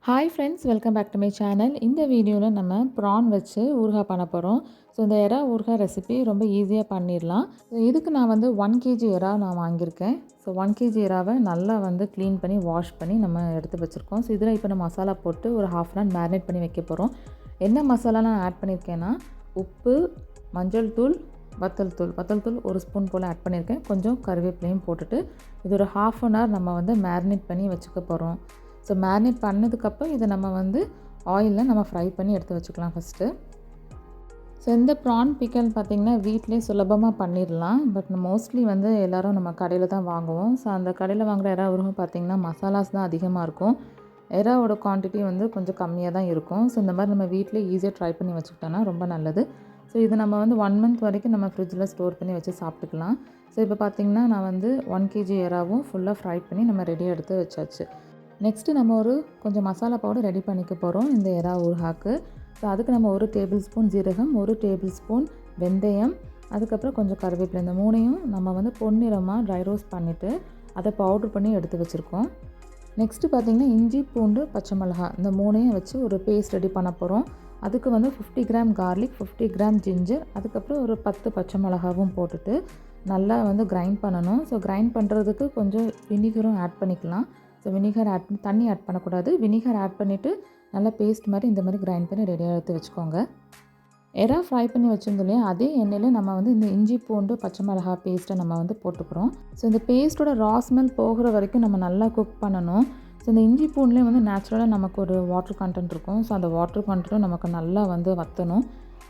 Hi friends, welcome back to my channel. இந்த வீடியோவில் நம்ம ப்ரான் வச்சு ஊறுகாய் பண்ண போகிறோம். ஸோ இந்த எறா ஊறுகாய் ரெசிபி ரொம்ப ஈஸியாக பண்ணிடலாம். ஸோ இதுக்கு நான் வந்து 1 கேஜி எறா நான் வாங்கியிருக்கேன். ஸோ 1 கேஜி எறாவை நல்லா வந்து க்ளீன் பண்ணி வாஷ் பண்ணி நம்ம எடுத்து வச்சுருக்கோம். ஸோ இதில் இப்போ நம்ம மசாலா போட்டு ஒரு ½ அன் மேரினேட் பண்ணி வைக்க போகிறோம். என்ன மசாலா நான் ஆட் பண்ணியிருக்கேன்னா உப்பு, மஞ்சள் தூள், வத்தல் தூள் 1 ஸ்பூன் போல் ஆட் பண்ணியிருக்கேன். கொஞ்சம் கருவேப்பிலையும் போட்டுட்டு இது ஒரு ½ அன் ஹவர் நம்ம வந்து மேரினேட் பண்ணி வச்சுக்க போகிறோம். ஸோ மேரினேட் பண்ணதுக்கப்புறம் இதை நம்ம வந்து ஆயிலில் நம்ம ஃப்ரை பண்ணி எடுத்து வச்சுக்கலாம் ஃபஸ்ட்டு. ஸோ இந்த ப்ரான் பிக்கல் பார்த்திங்கன்னா வீட்டிலே சுலபமாக பண்ணிடலாம். பட் மோஸ்ட்லி வந்து எல்லோரும் நம்ம கடையில் தான் வாங்குவோம். ஸோ அந்த கடையில் வாங்குகிற எறா ஊறுகாய் பார்த்திங்கன்னா மசாலாஸ் தான் அதிகமாக இருக்கும். எறாவோட குவான்டிட்டி வந்து கொஞ்சம் கம்மியாக தான் இருக்கும். ஸோ இந்த மாதிரி நம்ம வீட்டிலே ஈஸியாக ட்ரை பண்ணி வச்சுக்கிட்டோன்னா ரொம்ப நல்லது. ஸோ இது நம்ம வந்து 1 மந்த் வரைக்கும் நம்ம ஃப்ரிட்ஜில் ஸ்டோர் பண்ணி வச்சு சாப்பிட்டுக்கலாம். ஸோ இப்போ பார்த்திங்கன்னா நான் வந்து 1 கேஜி எறாவும் ஃபுல்லாக ஃப்ரை பண்ணி நம்ம ரெடியாக எடுத்து வச்சாச்சு. நெக்ஸ்ட்டு நம்ம கொஞ்சம் மசாலா பவுடர் ரெடி பண்ணிக்க போகிறோம் இந்த எறா ஊறுகாய்க்கு. ஸோ அதுக்கு நம்ம 1 டேபிள் ஸ்பூன் ஜீரகம், 1 டேபிள் ஸ்பூன் வெந்தயம், அதுக்கப்புறம் கொஞ்சம் கருவேப்பிலை, இந்த 3ஐயும் நம்ம வந்து பொன்னிறமாக ட்ரை ரோஸ்ட் பண்ணிவிட்டு அதை பவுட்ரு பண்ணி எடுத்து வச்சுருக்கோம். நெக்ஸ்ட்டு பார்த்திங்கன்னா இஞ்சி, பூண்டு, பச்சை மிளகாய் இந்த 3ஐயும் வச்சு ஒரு பேஸ்ட் ரெடி பண்ண போகிறோம். அதுக்கு வந்து 50 கிராம் கார்லிக், 50 கிராம் ஜிஞ்சர், அதுக்கப்புறம் ஒரு 10 பச்சை மிளகாவும் போட்டுட்டு நல்லா வந்து கிரைண்ட் பண்ணணும். ஸோ கிரைண்ட் பண்ணுறதுக்கு கொஞ்சம் வினிகரும் ஆட் பண்ணிக்கலாம். ஸோ வினிகர் ஆட் பண்ணி தண்ணி ஆட் பண்ணக்கூடாது. வினிகர் ஆட் பண்ணிவிட்டு நல்லா பேஸ்ட் மாதிரி இந்த மாதிரி கிரைண்ட் பண்ணி ரெடியாக எடுத்து வச்சுக்கோங்க. எறா ஃப்ரை பண்ணி வச்சுருந்தோம் இல்லையா, அதே எண்ணெயில் நம்ம வந்து இந்த இஞ்சி, பூண்டு, பச்சை மிளகாய் பேஸ்ட்டை நம்ம வந்து போட்டுக்கிறோம். ஸோ இந்த பேஸ்ட்டோட ரா ஸ்மெல் போகிற வரைக்கும் நம்ம நல்லா குக் பண்ணணும். ஸோ இந்த இஞ்சி பூண்டுலேயே வந்து நேச்சுரலாக நமக்கு ஒரு வாட்டர் கண்டென்ட் இருக்கும். ஸோ அந்த வாட்டர் கண்டென்ட்டும் நமக்கு நல்லா வந்து வற்றணும்.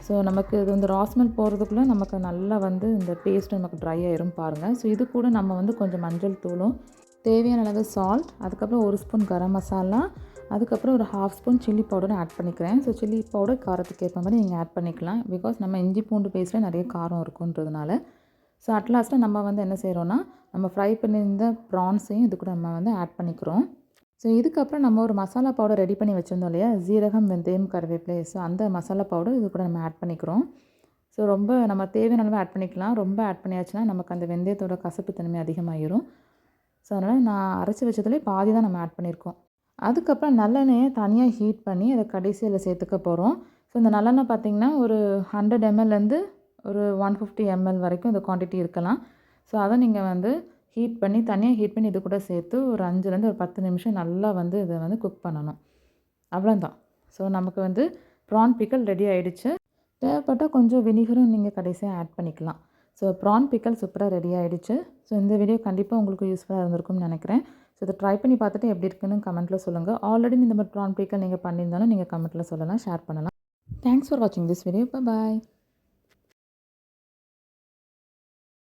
ஸோ நமக்கு இது வந்து ரா ஸ்மெல் போகிறதுக்குள்ளே நமக்கு நல்லா வந்து இந்த பேஸ்ட்டு நமக்கு ட்ரை ஆயிரும் பாருங்கள். ஸோ இது கூட நம்ம வந்து கொஞ்சம் மஞ்சள் தூளும், தேவையான அளவு சால்ட், அதுக்கப்புறம் 1 ஸ்பூன் கரம் மசாலா, அதுக்கப்புறம் ஒரு ½ ஸ்பூன் சில்லி பவுடரும் ஆட் பண்ணிக்கிறேன். ஸோ சில்லி பவுடர் காரத்துக்கு ஏற்ற மாதிரி நீங்கள் ஆட் பண்ணிக்கலாம். பிகாஸ் நம்ம இஞ்சி பூண்டு பேஸ்ட்டில் நிறைய காரம் இருக்குன்றதுனால. ஸோ அட்லாஸ்ட்டாக நம்ம வந்து என்ன செய்கிறோன்னா, நம்ம ஃப்ரை பண்ணியிருந்த ப்ரான்ஸையும் இது கூட நம்ம வந்து ஆட் பண்ணிக்கிறோம். ஸோ இதுக்கப்புறம் நம்ம ஒரு மசாலா பவுடர் ரெடி பண்ணி வச்சுருந்தோம் இல்லையா, ஜீரகம், வெந்தயம், கருவேப்பிலை. ஸோ அந்த மசாலா பவுடர் இது கூட நம்ம ஆட் பண்ணிக்கிறோம். ஸோ ரொம்ப நம்ம தேவையான அளவு ஆட் பண்ணிக்கலாம். ரொம்ப ஆட் பண்ணியாச்சுன்னா நமக்கு அந்த வெந்தயத்தோட கசப்பு தன்மை அதிகமாகிடும். ஸோ அதனால் நான் அரைச்சி வச்சதுலேயே பாதி தான் நம்ம ஆட் பண்ணியிருக்கோம். அதுக்கப்புறம் நல்லெண்ணெயை தனியாக ஹீட் பண்ணி அதை கடைசியில் சேர்த்துக்க போகிறோம். ஸோ இந்த நல்லெண்ணெய் பார்த்திங்கன்னா ஒரு 100 mlலேருந்து ஒரு 150 ml வரைக்கும் இந்த குவான்டிட்டி இருக்கலாம். ஸோ அதை நீங்கள் வந்து ஹீட் பண்ணி தனியாக ஹீட் பண்ணி இது கூட சேர்த்து ஒரு 5லேருந்து ஒரு 10 நிமிஷம் நல்லா வந்து இதை வந்து குக் பண்ணணும். அவ்வளோதான். ஸோ நமக்கு வந்து ப்ரான் பிக்கல் ரெடி ஆகிடுச்சு. தேவைப்பட்டால் கொஞ்சம் வினிகரும் நீங்கள் கடைசியாக ஆட் பண்ணிக்கலாம். ஸோ ப்ரான் பிக்கல் சூப்பராக ரெடி ஆகிடுச்சு. ஸோ இந்த வீடியோ கண்டிப்பாக உங்களுக்கு யூஸ்ஃபுல்லாக இருந்திருக்கும்னு நினைக்கிறேன். ஸோ இதை ட்ரை பண்ணி பார்த்துட்டு எப்படி இருக்குன்னு கமெண்ட்டில் சொல்லுங்கள். ஆல்ரெடி இந்த மாதிரி ப்ரான் பிக்கல் நீங்கள் பண்ணியிருந்தாலும் நீங்கள் கமெண்ட்டில் சொல்லலாம், ஷேர் பண்ணலாம். தேங்க்ஸ் ஃபார் வாட்சிங் திஸ் வீடியோ. பாய்.